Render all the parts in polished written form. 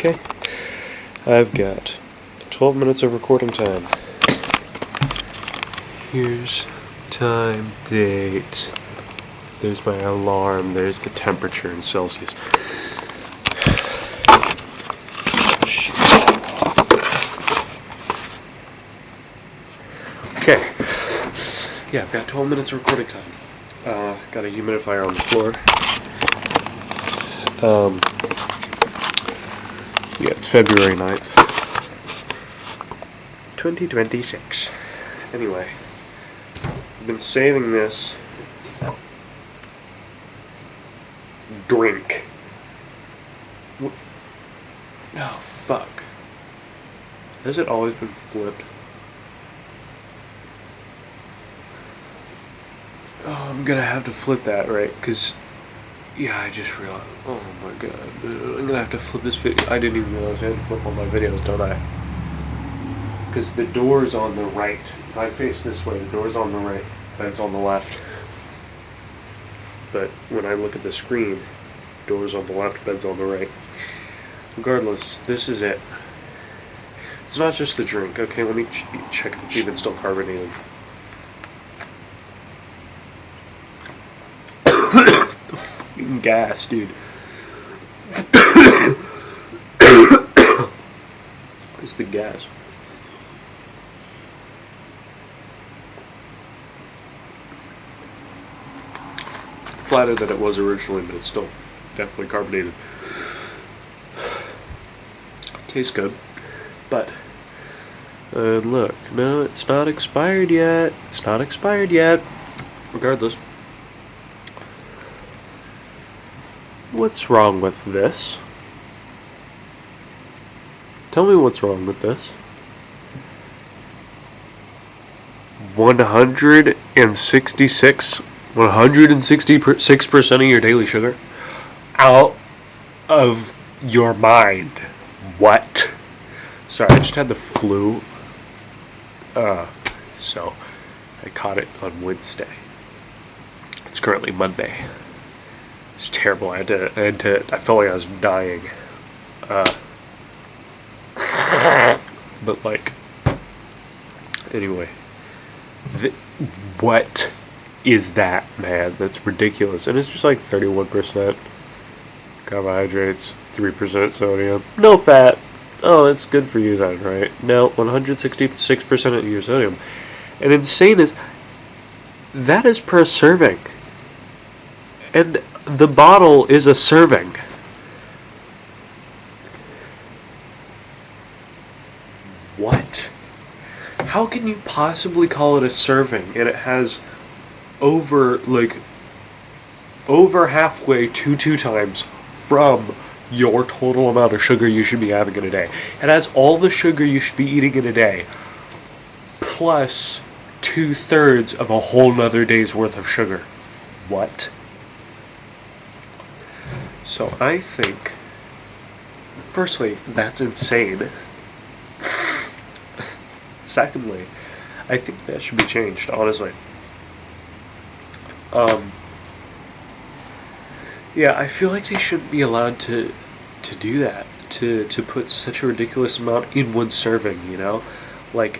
Okay, I've got 12 minutes of recording time. Here's time, date. There's my alarm. There's the temperature in Celsius. Shit. Okay. Yeah, I've got 12 minutes of recording time. Got a humidifier on the floor. Yeah, it's February 9th. 2026. Anyway, I've been saving this drink. Oh, fuck. Has it always been flipped? Oh, I'm gonna have to flip that, right? Because, yeah, I just realized. Oh my god. I'm gonna have to flip this video. I didn't even realize I had to flip all my videos, don't I? Because the door's on the right. If I face this way, the door's on the right, bed's on the left. But when I look at the screen, door's on the left, bed's on the right. Regardless, this is it. It's not just the drink. Okay, let me check if it's even still carbonated. The fucking gas, dude. It's the gas. Flatter than it was originally, but it's still definitely carbonated. Tastes good, but look, no, it's not expired yet. It's not expired yet. Regardless, what's wrong with this? Tell me what's wrong with this. 166% of your daily sugar out of your mind. What? Sorry, I just had the flu. So I caught it on Wednesday. It's currently Monday. It's terrible. I felt like I was dying. But like, anyway, what is that, man? That's ridiculous. And it's just like 31% carbohydrates, 3% sodium, no fat. Oh, that's good for you then, right? No, 166% of your sodium. And insane is, that is per serving. And the bottle is a serving. What? How can you possibly call it a serving and it has over halfway to 2 times from your total amount of sugar you should be having in a day? It has all the sugar you should be eating in a day, plus 2/3 of a whole nother day's worth of sugar. What? So I think, firstly, that's insane. Secondly, I think that should be changed, honestly. Yeah, I feel like they shouldn't be allowed to do that, to put such a ridiculous amount in one serving, you know? Like,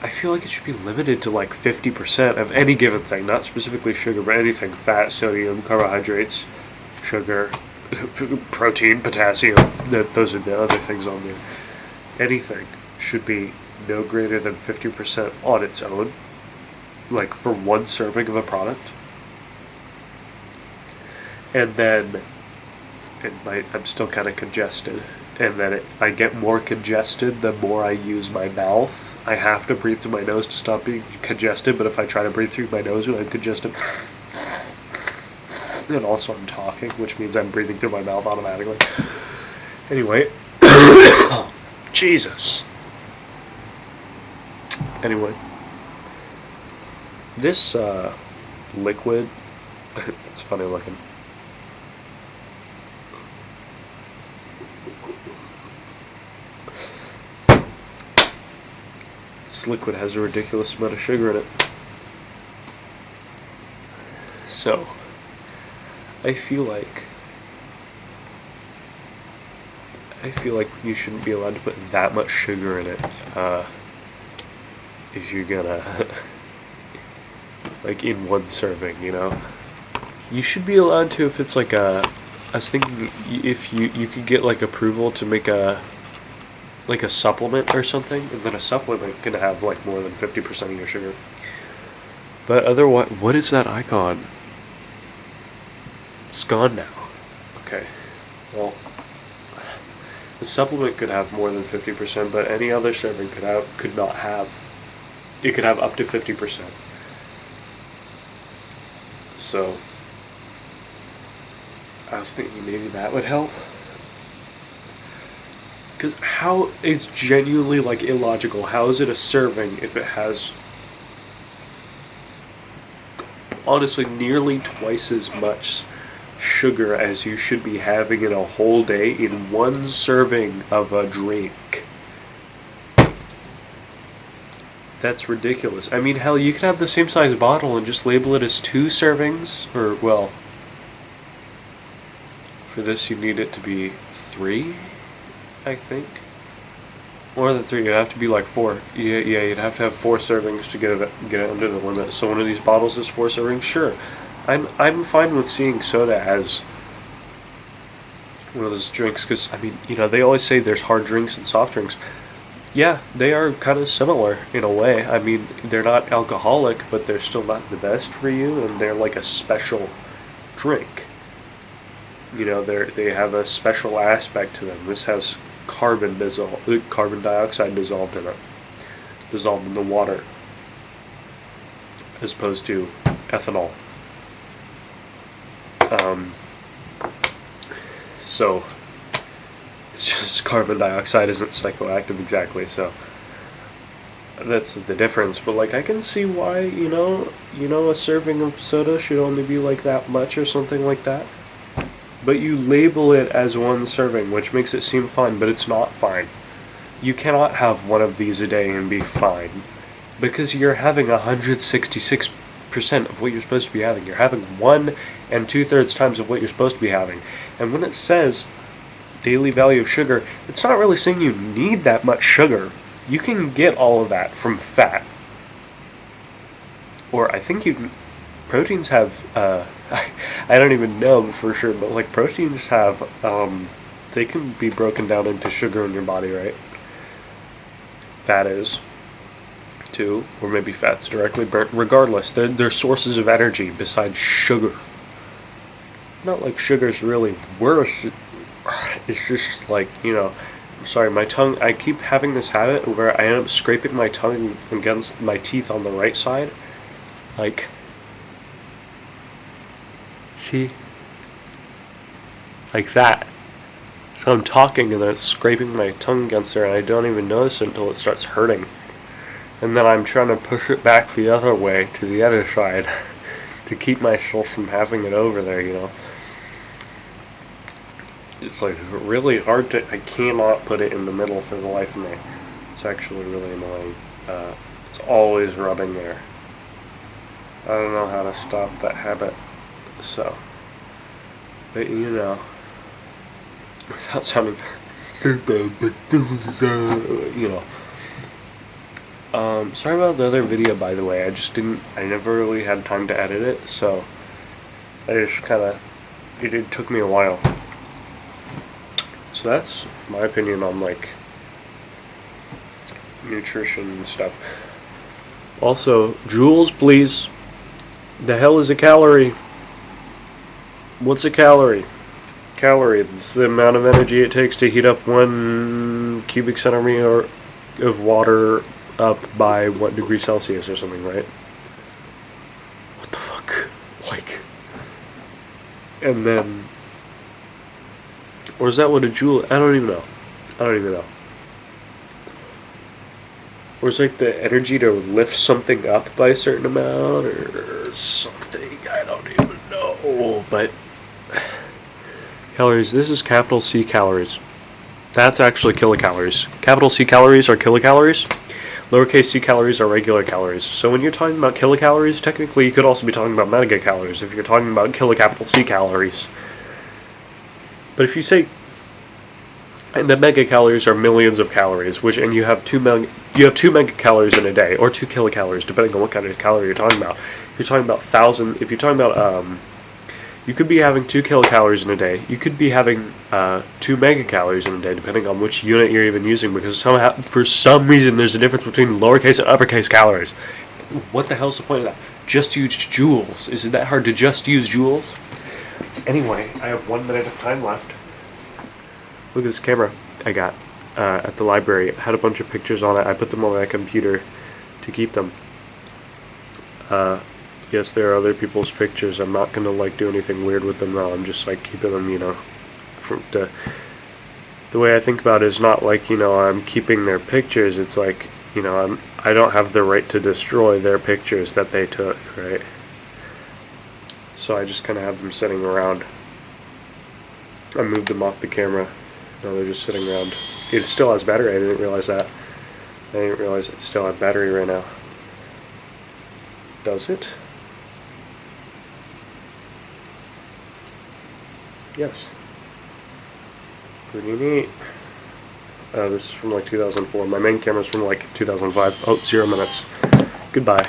I feel like it should be limited to like 50% of any given thing, not specifically sugar, but anything: fat, sodium, carbohydrates, sugar, protein, potassium. Those are the other things on there. Anything should be no greater than 50% on its own, like for one serving of a product. And then I'm still kind of congested, and then I get more congested the more I use my mouth. I have to breathe through my nose to stop being congested, but if I try to breathe through my nose when I'm congested, and also I'm talking, which means I'm breathing through my mouth automatically. Anyway, oh, Jesus. Anyway, this liquid, it's funny looking. This liquid has a ridiculous amount of sugar in it. So, I feel like I feel like you shouldn't be allowed to put that much sugar in it, if you're gonna, like, in one serving, you know? You should be allowed to if it's like I was thinking if you could get, like, approval to make like a supplement or something, and then a supplement can have, like, more than 50% of your sugar. But otherwise, what is that icon? It's gone now. Okay. Well, the supplement could have more than 50%, but any other serving could not have. It could have up to 50%. So I was thinking maybe that would help. Because how, it's genuinely, like, illogical. How is it a serving if it has, honestly, nearly twice as much sugar as you should be having in a whole day in one serving of a drink? That's ridiculous. I mean, hell, you could have the same size bottle and just label it as 2 servings, or, well, for this you need it to be 3, I think. More than 3, it'd have to be like 4. Yeah, you'd have to have 4 servings to get it under the limit. So one of these bottles is 4 servings, sure. I'm fine with seeing soda as one of those drinks, because, I mean, you know, they always say there's hard drinks and soft drinks. Yeah, they are kind of similar in a way. I mean, they're not alcoholic, but they're still not the best for you, and they're like a special drink. You know, they have a special aspect to them. This has carbon dioxide dissolved in it, dissolved in the water, as opposed to ethanol. So it's just carbon dioxide isn't psychoactive exactly, so that's the difference. But, like, I can see why, you know, a serving of soda should only be like that much or something like that. But you label it as 1 serving, which makes it seem fine, but it's not fine. You cannot have 1 of these a day and be fine, because you're having 166% of what you're supposed to be having. You're having 1 2/3 times of what you're supposed to be having. And when it says daily value of sugar, it's not really saying you need that much sugar. You can get all of that from fat. Or I think you can, proteins have, I don't even know for sure, but, like, proteins have, they can be broken down into sugar in your body, right? Fat is, too, or maybe fat's directly burnt. Regardless, they're sources of energy besides sugar. Not like sugar's really worse. It's just, like, you know, I'm sorry, my tongue, I keep having this habit where I end up scraping my tongue against my teeth on the right side. Like, see? Like that. So I'm talking and then it's scraping my tongue against there, and I don't even notice it until it starts hurting. And then I'm trying to push it back the other way to the other side to keep myself from having it over there, you know. It's, like, really hard to, I cannot put it in the middle for the life of me. It's actually really annoying. It's always rubbing there. I don't know how to stop that habit. So, but, you know, without sounding you know. Sorry about the other video, by the way. I never really had time to edit it, so I just it took me a while. So that's my opinion on, like, nutrition and stuff. Also, joules, please. The hell is a calorie? What's a calorie? Calorie, it's the amount of energy it takes to heat up 1 cubic centimeter of water up by 1 degree Celsius or something, right? What the fuck? Like, and then, or is that what a joule? I don't even know. Or is, like, the energy to lift something up by a certain amount or something? I don't even know. But calories. This is capital C calories. That's actually kilocalories. Capital C calories are kilocalories. Lowercase c calories are regular calories. So when you're talking about kilocalories, technically you could also be talking about megacalories if you're talking about kilocapital C calories. But if you say And the megacalories are millions of calories, and you have 2 megacalories in a day, or 2 kilocalories, depending on what kind of calorie you're talking about. If you're talking about if you're talking about, you could be having 2 kilocalories in a day. You could be having 2 megacalories in a day, depending on which unit you're even using, because for some reason there's a difference between lowercase and uppercase calories. What the hell's the point of that? Just use joules. Is it that hard to just use joules? Anyway, I have 1 minute of time left. Look at this camera I got at the library. It had a bunch of pictures on it. I put them on my computer to keep them. Yes, there are other people's pictures. I'm not gonna do anything weird with them now. I'm just keeping them, the way I think about it is not I'm keeping their pictures. It's I don't have the right to destroy their pictures that they took, right? So I just kind of have them sitting around. I moved them off the camera. Now they're just sitting around. It still has battery. I didn't realize that. I didn't realize it still had battery right now. Does it? Yes. Pretty neat. This is from 2004. My main camera's from 2005. Oh, 0 minutes. Goodbye.